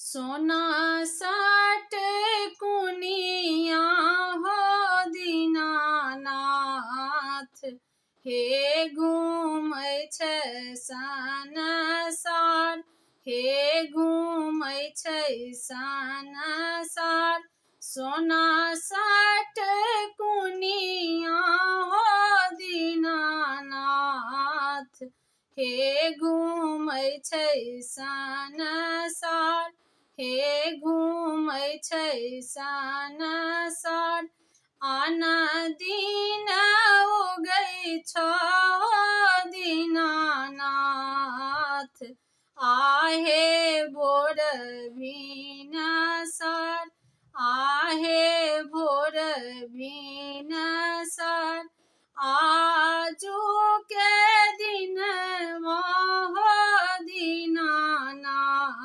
सोना साट कुनिया हो दीनानाथ, हे घूमै छै संसार, हे घूमै छै संसार। सोना साट कुनिया हो दीनानाथ, हे घूमै छै संसार, हे घूमै छै संसार। आन दिन उगै छौ दीनानाथ, आहे भोर भिनसर, आहे भोर भिनसर। आजू के दिन हो दीनानाथ।